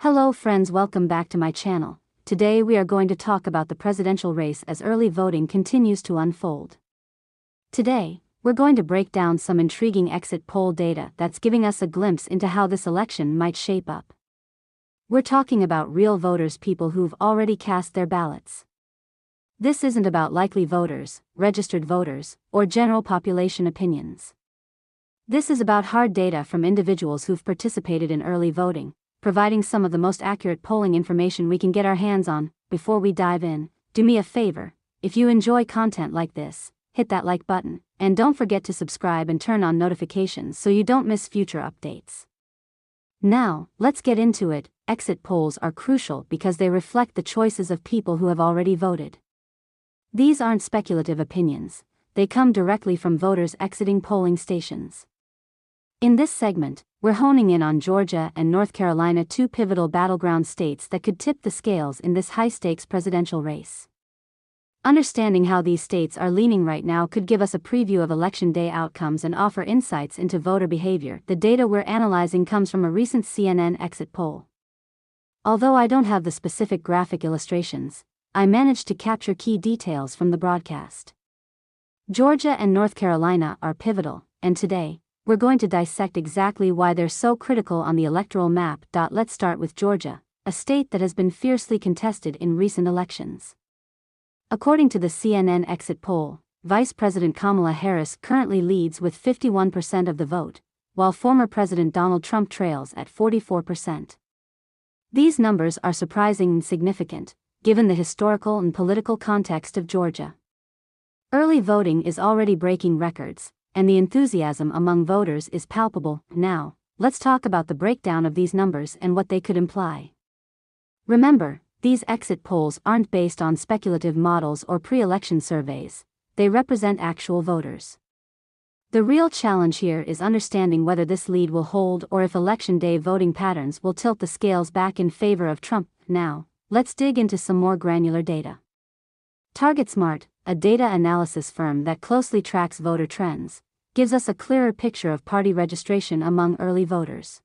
Hello friends, welcome back to my channel. Today we are going to talk about the presidential race as early voting continues to unfold. Today, we're going to break down some intriguing exit poll data that's giving us a glimpse into how this election might shape up. We're talking about real voters, people who've already cast their ballots. This isn't about likely voters, registered voters, or general population opinions. This is about hard data from individuals who've participated in early voting, providing some of the most accurate polling information we can get our hands on. Before we dive in, do me a favor, if you enjoy content like this, hit that like button, and don't forget to subscribe and turn on notifications so you don't miss future updates. Now, let's get into it. Exit polls are crucial because they reflect the choices of people who have already voted. These aren't speculative opinions, they come directly from voters exiting polling stations. In this segment, we're honing in on Georgia and North Carolina, two pivotal battleground states that could tip the scales in this high-stakes presidential race. Understanding how these states are leaning right now could give us a preview of Election Day outcomes and offer insights into voter behavior. The data we're analyzing comes from a recent CNN exit poll. Although I don't have the specific graphic illustrations, I managed to capture key details from the broadcast. Georgia and North Carolina are pivotal, and today, we're going to dissect exactly why they're so critical on the electoral map. Let's start with Georgia, a state that has been fiercely contested in recent elections. According to the CNN exit poll, Vice President Kamala Harris currently leads with 51% of the vote, while former President Donald Trump trails at 44%. These numbers are surprising and significant, given the historical and political context of Georgia. Early voting is already breaking records, and the enthusiasm among voters is palpable. Now, let's talk about the breakdown of these numbers and what they could imply. Remember, these exit polls aren't based on speculative models or pre-election surveys, they represent actual voters. The real challenge here is understanding whether this lead will hold or if Election Day voting patterns will tilt the scales back in favor of Trump. Now, let's dig into some more granular data. TargetSmart, a data analysis firm that closely tracks voter trends, gives us a clearer picture of party registration among early voters.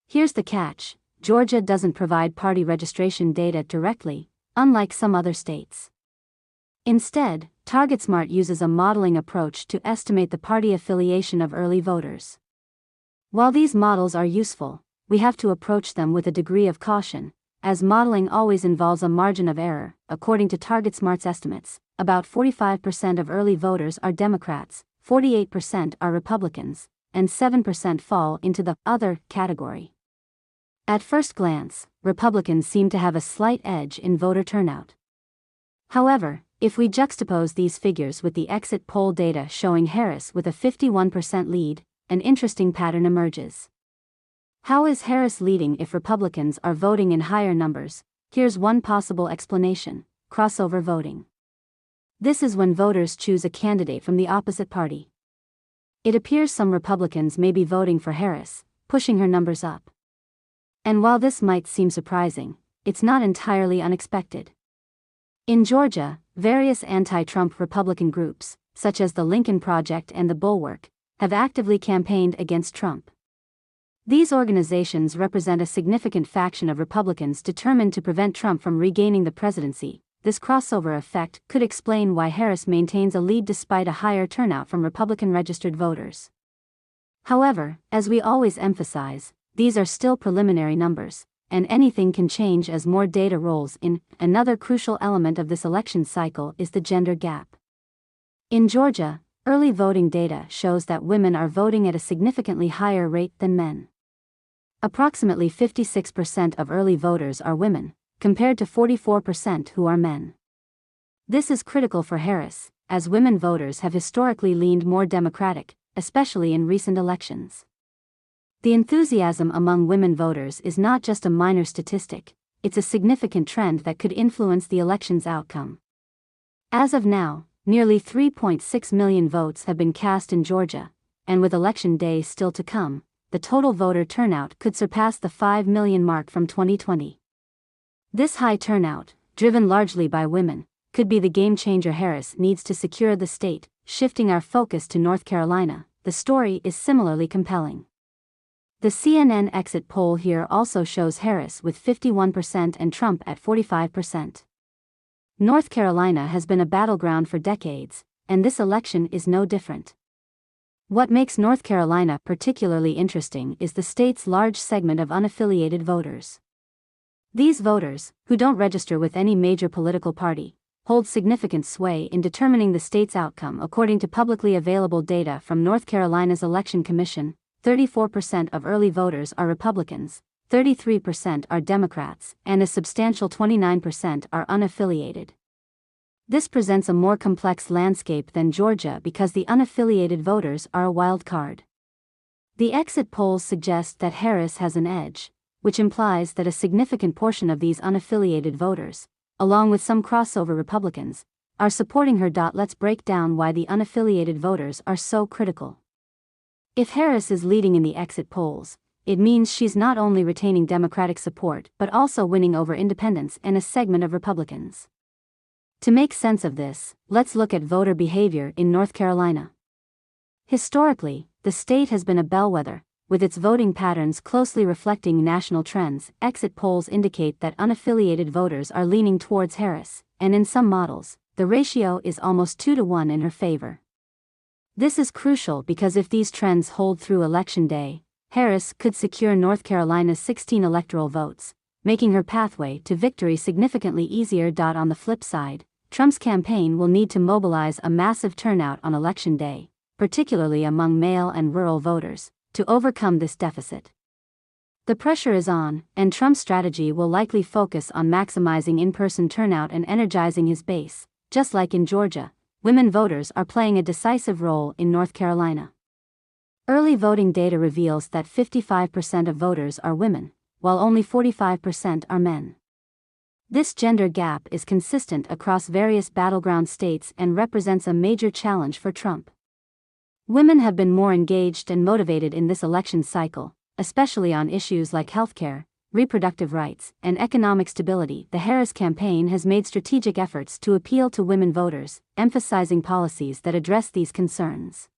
Here's the catch: Georgia doesn't provide party registration data directly, unlike some other states. Instead, TargetSmart uses a modeling approach to estimate the party affiliation of early voters. While these models are useful, we have to approach them with a degree of caution, as modeling always involves a margin of error. According to TargetSmart's estimates, about 45% of early voters are Democrats, 48% are Republicans, and 7% fall into the other category. At first glance, Republicans seem to have a slight edge in voter turnout. However, if we juxtapose these figures with the exit poll data showing Harris with a 51% lead, an interesting pattern emerges. How is Harris leading if Republicans are voting in higher numbers? Here's one possible explanation: crossover voting. This is when voters choose a candidate from the opposite party. It appears some Republicans may be voting for Harris, pushing her numbers up. And while this might seem surprising, it's not entirely unexpected. In Georgia, various anti-Trump Republican groups, such as the Lincoln Project and the Bulwark, have actively campaigned against Trump. These organizations represent a significant faction of Republicans determined to prevent Trump from regaining the presidency. This crossover effect could explain why Harris maintains a lead despite a higher turnout from Republican-registered voters. However, as we always emphasize, these are still preliminary numbers, and anything can change as more data rolls in. Another crucial element of this election cycle is the gender gap. In Georgia, early voting data shows that women are voting at a significantly higher rate than men. Approximately 56% of early voters are women, compared to 44% who are men. This is critical for Harris, as women voters have historically leaned more Democratic, especially in recent elections. The enthusiasm among women voters is not just a minor statistic, it's a significant trend that could influence the election's outcome. As of now, nearly 3.6 million votes have been cast in Georgia, and with Election Day still to come, the total voter turnout could surpass the 5 million mark from 2020. This high turnout, driven largely by women, could be the game-changer Harris needs to secure the state. Shifting our focus to North Carolina, the story is similarly compelling. The CNN exit poll here also shows Harris with 51% and Trump at 45%. North Carolina has been a battleground for decades, and this election is no different. What makes North Carolina particularly interesting is the state's large segment of unaffiliated voters. These voters, who don't register with any major political party, hold significant sway in determining the state's outcome. According to publicly available data from North Carolina's Election Commission, 34% of early voters are Republicans, 33% are Democrats, and a substantial 29% are unaffiliated. This presents a more complex landscape than Georgia because the unaffiliated voters are a wild card. The exit polls suggest that Harris has an edge, which implies that a significant portion of these unaffiliated voters, along with some crossover Republicans, are supporting her. Let's break down why the unaffiliated voters are so critical. If Harris is leading in the exit polls, it means she's not only retaining Democratic support but also winning over independents and a segment of Republicans. To make sense of this, let's look at voter behavior in North Carolina. Historically, the state has been a bellwether, with its voting patterns closely reflecting national trends. Exit polls indicate that unaffiliated voters are leaning towards Harris, and in some models, the ratio is almost 2-to-1 in her favor. This is crucial because if these trends hold through Election Day, Harris could secure North Carolina's 16 electoral votes, making her pathway to victory significantly easier. On the flip side, Trump's campaign will need to mobilize a massive turnout on Election Day, particularly among male and rural voters, to overcome this deficit. The pressure is on, and Trump's strategy will likely focus on maximizing in-person turnout and energizing his base. Just like in Georgia, women voters are playing a decisive role in North Carolina. Early voting data reveals that 55% of voters are women, while only 45% are men. This gender gap is consistent across various battleground states and represents a major challenge for Trump. Women have been more engaged and motivated in this election cycle, especially on issues like healthcare, reproductive rights, and economic stability. The Harris campaign has made strategic efforts to appeal to women voters, emphasizing policies that address these concerns.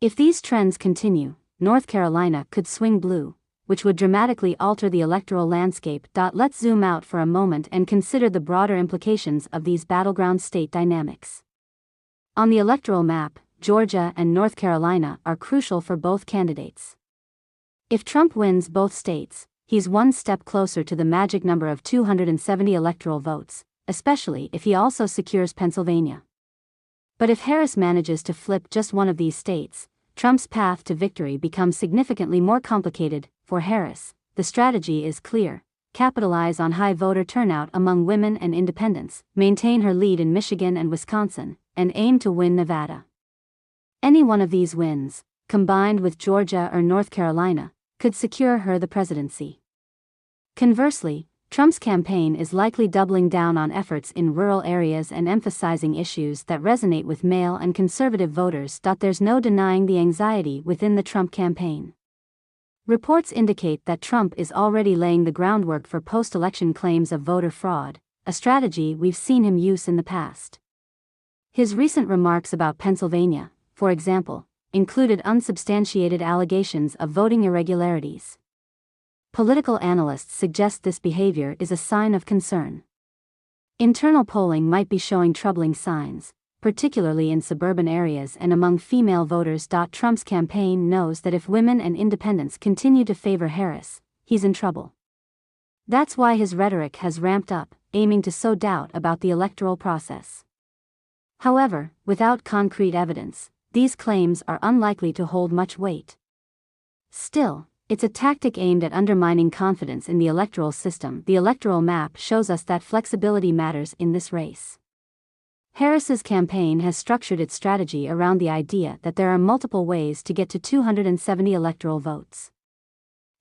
If these trends continue, North Carolina could swing blue, which would dramatically alter the electoral landscape. Let's zoom out for a moment and consider the broader implications of these battleground state dynamics. On the electoral map, Georgia and North Carolina are crucial for both candidates. If Trump wins both states, he's one step closer to the magic number of 270 electoral votes, especially if he also secures Pennsylvania. But if Harris manages to flip just one of these states, Trump's path to victory becomes significantly more complicated. For Harris, the strategy is clear: capitalize on high voter turnout among women and independents, maintain her lead in Michigan and Wisconsin, and aim to win Nevada. Any one of these wins, combined with Georgia or North Carolina, could secure her the presidency. Conversely, Trump's campaign is likely doubling down on efforts in rural areas and emphasizing issues that resonate with male and conservative voters. There's no denying the anxiety within the Trump campaign. Reports indicate that Trump is already laying the groundwork for post-election claims of voter fraud, a strategy we've seen him use in the past. His recent remarks about Pennsylvania, for example, included unsubstantiated allegations of voting irregularities. Political analysts suggest this behavior is a sign of concern. Internal polling might be showing troubling signs, particularly in suburban areas and among female voters. Trump's campaign knows that if women and independents continue to favor Harris, he's in trouble. That's why his rhetoric has ramped up, aiming to sow doubt about the electoral process. However, without concrete evidence, these claims are unlikely to hold much weight. Still, it's a tactic aimed at undermining confidence in the electoral system. The electoral map shows us that flexibility matters in this race. Harris's campaign has structured its strategy around the idea that there are multiple ways to get to 270 electoral votes.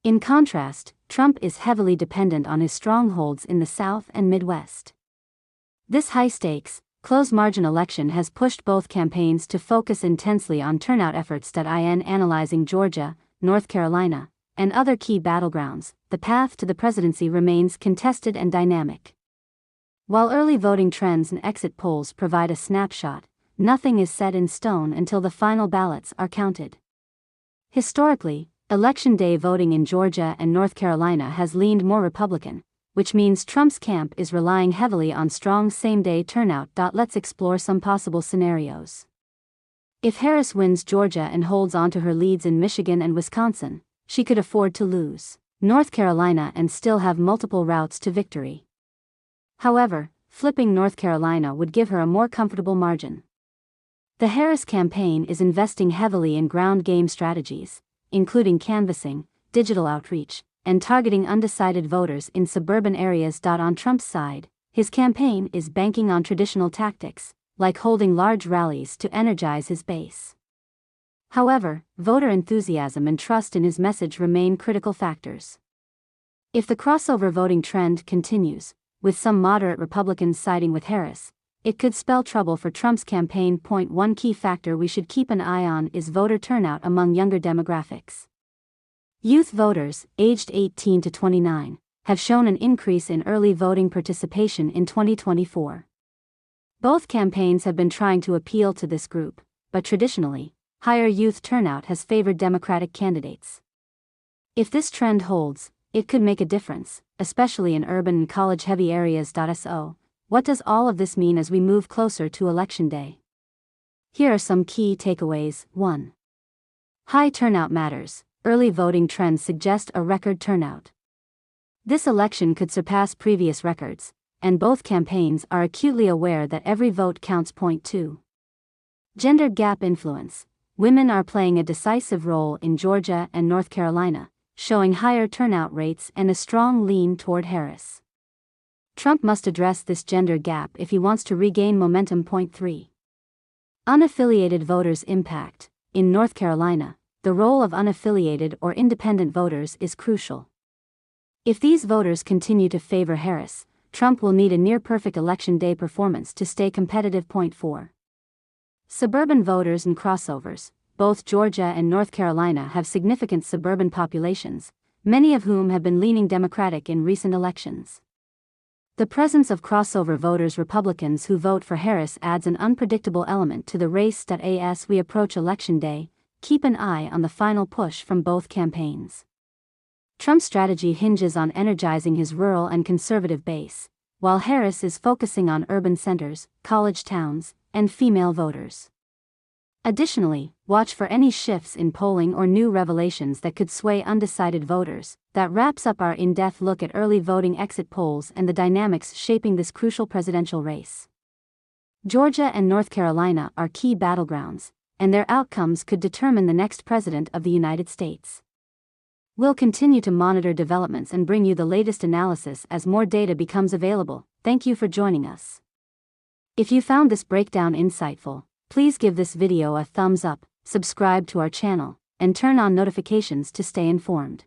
In contrast, Trump is heavily dependent on his strongholds in the South and Midwest. This high-stakes, close-margin election has pushed both campaigns to focus intensely on turnout efforts. In analyzing Georgia, North Carolina, and other key battlegrounds, the path to the presidency remains contested and dynamic. While early voting trends and exit polls provide a snapshot, nothing is set in stone until the final ballots are counted. Historically, Election day voting in Georgia and North Carolina has leaned more Republican, which means Trump's camp is relying heavily on strong same-day turnout. Let's explore some possible scenarios. If Harris wins Georgia and holds on to her leads in Michigan and Wisconsin, she could afford to lose North Carolina and still have multiple routes to victory. However, flipping North Carolina would give her a more comfortable margin. The Harris campaign is investing heavily in ground game strategies, including canvassing, digital outreach, and targeting undecided voters in suburban areas. On Trump's side, his campaign is banking on traditional tactics, like holding large rallies to energize his base. However, voter enthusiasm and trust in his message remain critical factors. If the crossover voting trend continues, with some moderate Republicans siding with Harris, it could spell trouble for Trump's campaign. One key factor we should keep an eye on is voter turnout among younger demographics. Youth voters, aged 18 to 29, have shown an increase in early voting participation in 2024. Both campaigns have been trying to appeal to this group, but traditionally, higher youth turnout has favored Democratic candidates. If this trend holds, it could make a difference, especially in urban and college-heavy areas. So, what does all of this mean as we move closer to Election Day? Here are some key takeaways. 1. High turnout matters. Early voting trends suggest a record turnout. This election could surpass previous records, and both campaigns are acutely aware that every vote counts. 2. Gender gap influence. Women are playing a decisive role in Georgia and North Carolina, showing higher turnout rates and a strong lean toward Harris. Trump must address this gender gap if he wants to regain momentum. 3. Unaffiliated voters' impact. In North Carolina, the role of unaffiliated or independent voters is crucial. If these voters continue to favor Harris, Trump will need a near-perfect election day performance to stay competitive. 4. Suburban voters and crossovers. Both Georgia and North Carolina have significant suburban populations, many of whom have been leaning Democratic in recent elections. The presence of crossover voters, Republicans who vote for Harris, adds an unpredictable element to the race. As we approach Election Day, keep an eye on the final push from both campaigns. Trump's strategy hinges on energizing his rural and conservative base, while Harris is focusing on urban centers, college towns, and female voters. Additionally, watch for any shifts in polling or new revelations that could sway undecided voters. That wraps up our in-depth look at early voting exit polls and the dynamics shaping this crucial presidential race. Georgia and North Carolina are key battlegrounds, and their outcomes could determine the next president of the United States. We'll continue to monitor developments and bring you the latest analysis as more data becomes available. Thank you for joining us. If you found this breakdown insightful, please give this video a thumbs up, subscribe to our channel, and turn on notifications to stay informed.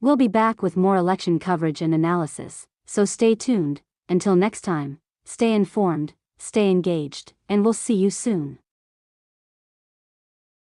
We'll be back with more election coverage and analysis, so stay tuned. Until next time, stay informed, stay engaged, and we'll see you soon.